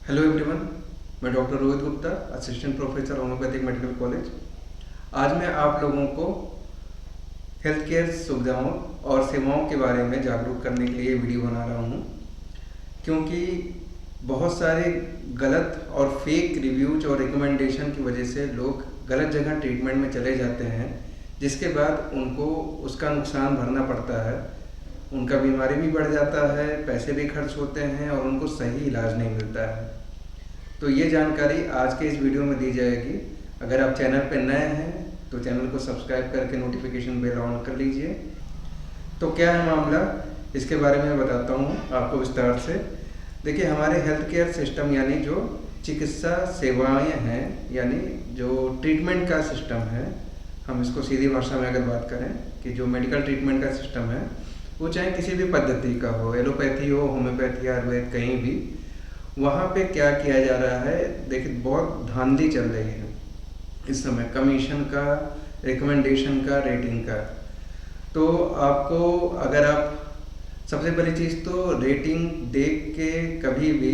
Hello everyone, मैं doctor Rohit Gupta, assistant professor homeopathic medical college. आज मैं आप लोगों को हेल्थ केयर सुविधाओं और सेवाओं के बारे में जागरूक करने के लिए वीडियो बना रहा हूँ, क्योंकि बहुत सारे गलत और फेक रिव्यूज और रिकमेंडेशन की वजह से लोग गलत जगह ट्रीटमेंट में चले जाते हैं, जिसके बाद उनको उसका नुकसान भरना पड़ता है। उनका बीमारी भी बढ़ जाता है, पैसे भी खर्च होते हैं और उनको सही इलाज नहीं मिलता है। तो ये जानकारी आज के इस वीडियो में दी जाएगी। अगर आप चैनल पर नए हैं तो चैनल को सब्सक्राइब करके नोटिफिकेशन बेल ऑन कर लीजिए। तो क्या है मामला, इसके बारे में बताता हूँ आपको विस्तार से। देखिए, हमारे हेल्थ केयर सिस्टम यानी जो चिकित्सा सेवाएं हैं, यानी जो ट्रीटमेंट का सिस्टम है, हम इसको सीधी भाषा में अगर बात करें कि जो मेडिकल ट्रीटमेंट का सिस्टम है, वो चाहे किसी भी पद्धति का हो, एलोपैथी हो, होम्योपैथी, आयुर्वेद, कहीं भी, वहाँ पे क्या किया जा रहा है। देखिए, बहुत धांधली चल रही है इस समय, कमीशन का, रिकमेंडेशन का, रेटिंग का। तो आपको, अगर आप, सबसे पहली चीज़ तो रेटिंग देख के कभी भी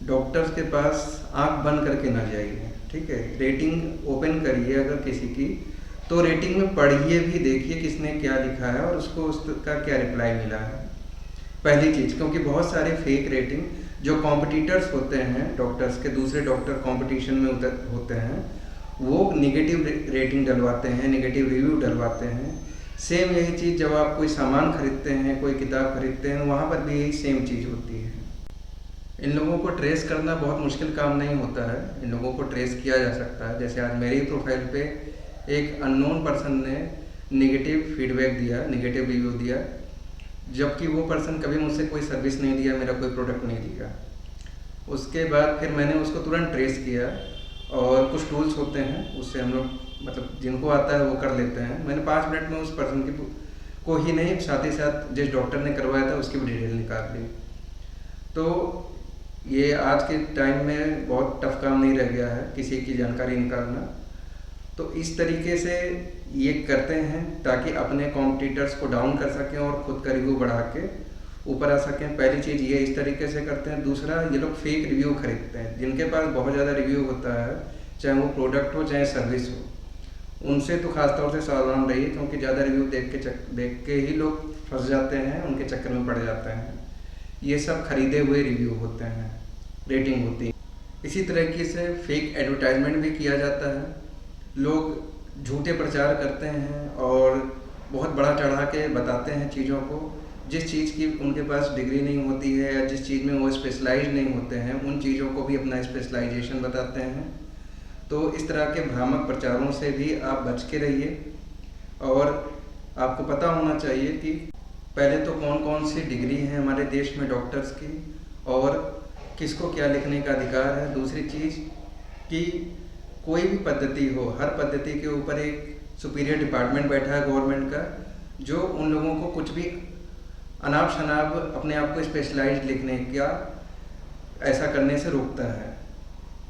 डॉक्टर्स के पास आंख बंद करके ना जाइए, ठीक है। रेटिंग ओपन करिए अगर किसी की, तो रेटिंग में पढ़िए भी, देखिए किसने क्या लिखा है और उसको उसका क्या रिप्लाई मिला है, पहली चीज़। क्योंकि बहुत सारे फेक रेटिंग जो कॉम्पिटिटर्स होते हैं डॉक्टर्स के, दूसरे डॉक्टर कंपटीशन में होते हैं, वो नेगेटिव रेटिंग डलवाते हैं, नेगेटिव रिव्यू डलवाते हैं। सेम यही चीज़ जब आप कोई सामान खरीदते हैं, कोई किताब खरीदते हैं, वहाँ पर भी यही सेम चीज़ होती है। इन लोगों को ट्रेस करना बहुत मुश्किल काम नहीं होता है, इन लोगों को ट्रेस किया जा सकता है। जैसे आज मेरी प्रोफाइल पे एक अननोन पर्सन ने नेगेटिव फीडबैक दिया, नेगेटिव रिव्यू दिया, जबकि वो पर्सन कभी मुझसे कोई सर्विस नहीं दिया, मेरा कोई प्रोडक्ट नहीं दिया। उसके बाद फिर मैंने उसको तुरंत ट्रेस किया, और कुछ टूल्स होते हैं उससे हम लोग, मतलब जिनको आता है वो कर लेते हैं। मैंने 5 मिनट में उस पर्सन की को ही नहीं, साथ ही साथ जिस डॉक्टर ने करवाया था उसकी भी डिटेल निकाल ली। तो ये आज के टाइम में बहुत टफ काम नहीं रह गया है किसी की जानकारी निकालना। तो इस तरीके से ये करते हैं ताकि अपने कॉम्पिटिटर्स को डाउन कर सकें और खुद का रिव्यू बढ़ा के ऊपर आ सकें। पहली चीज़ ये इस तरीके से करते हैं। दूसरा, ये लोग फेक रिव्यू खरीदते हैं। जिनके पास बहुत ज़्यादा रिव्यू होता है, चाहे वो प्रोडक्ट हो चाहे सर्विस हो, उनसे तो खास तौर से सावधान रहिए, क्योंकि ज़्यादा रिव्यू देख के ही लोग फंस जाते हैं, उनके चक्कर में पड़ जाते हैं। ये सब खरीदे हुए रिव्यू होते हैं, रेटिंग होती है। इसी तरीके से फेक एडवर्टाइजमेंट भी किया जाता है। लोग झूठे प्रचार करते हैं और बहुत बड़ा चढ़ा के बताते हैं चीज़ों को। जिस चीज़ की उनके पास डिग्री नहीं होती है या जिस चीज़ में वो स्पेशलाइज नहीं होते हैं, उन चीज़ों को भी अपना स्पेशलाइजेशन बताते हैं। तो इस तरह के भ्रामक प्रचारों से भी आप बच के रहिए। और आपको पता होना चाहिए कि पहले तो कौन कौन सी डिग्री है हमारे देश में डॉक्टर्स की, और किसको क्या लिखने का अधिकार है। दूसरी चीज़ कि कोई भी पद्धति हो, हर पद्धति के ऊपर एक सुपीरियर डिपार्टमेंट बैठा है गवर्नमेंट का, जो उन लोगों को कुछ भी अनाप शनाप अपने आप को स्पेशलाइज लिखने का, ऐसा करने से रोकता है।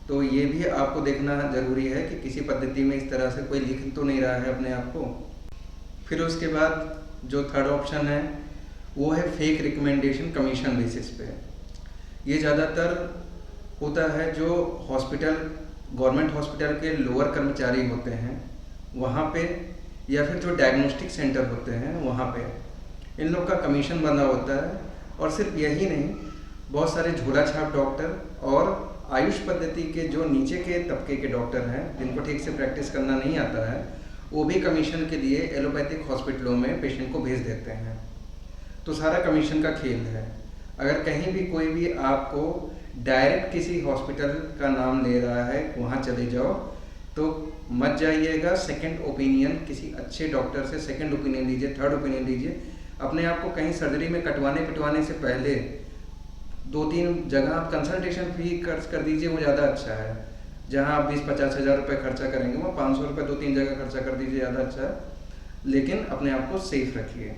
तो ये भी आपको देखना ज़रूरी है कि किसी पद्धति में इस तरह से कोई लिख तो नहीं रहा है अपने आप को। फिर उसके बाद जो थर्ड ऑप्शन है वो है फेक रिकमेंडेशन कमीशन बेसिस पे। ये ज़्यादातर होता है जो हॉस्पिटल, गवर्नमेंट हॉस्पिटल के लोअर कर्मचारी होते हैं वहाँ पे, या फिर जो डायग्नोस्टिक सेंटर होते हैं वहाँ पे इन लोग का कमीशन बंधा होता है। और सिर्फ यही नहीं, बहुत सारे झोला छाप डॉक्टर और आयुष पद्धति के जो नीचे के तबके के डॉक्टर हैं, जिनको ठीक से प्रैक्टिस करना नहीं आता है, वो भी कमीशन के लिए एलोपैथिक हॉस्पिटलों में पेशेंट को भेज देते हैं। तो सारा कमीशन का खेल है। अगर कहीं भी कोई भी आपको डायरेक्ट किसी हॉस्पिटल का नाम ले रहा है, वहाँ चले जाओ, तो मत जाइएगा। सेकंड ओपिनियन किसी अच्छे डॉक्टर से सेकंड ओपिनियन लीजिए, थर्ड ओपिनियन लीजिए। अपने आप को कहीं सर्जरी में कटवाने से पहले 2-3 जगह आप कंसल्टेशन फी खर्च कर दीजिए, वो ज़्यादा अच्छा है। जहाँ आप 20-50 हज़ार रुपये खर्चा करेंगे, वो 500 रुपये 2-3 जगह खर्चा कर दीजिए, ज़्यादा अच्छा है। लेकिन अपने आप को सेफ रखिए।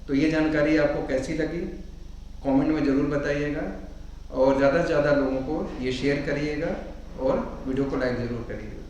तो ये जानकारी आपको कैसी लगी कमेंट में ज़रूर बताइएगा, और ज़्यादा से ज़्यादा लोगों को ये शेयर करिएगा और वीडियो को लाइक ज़रूर करिएगा।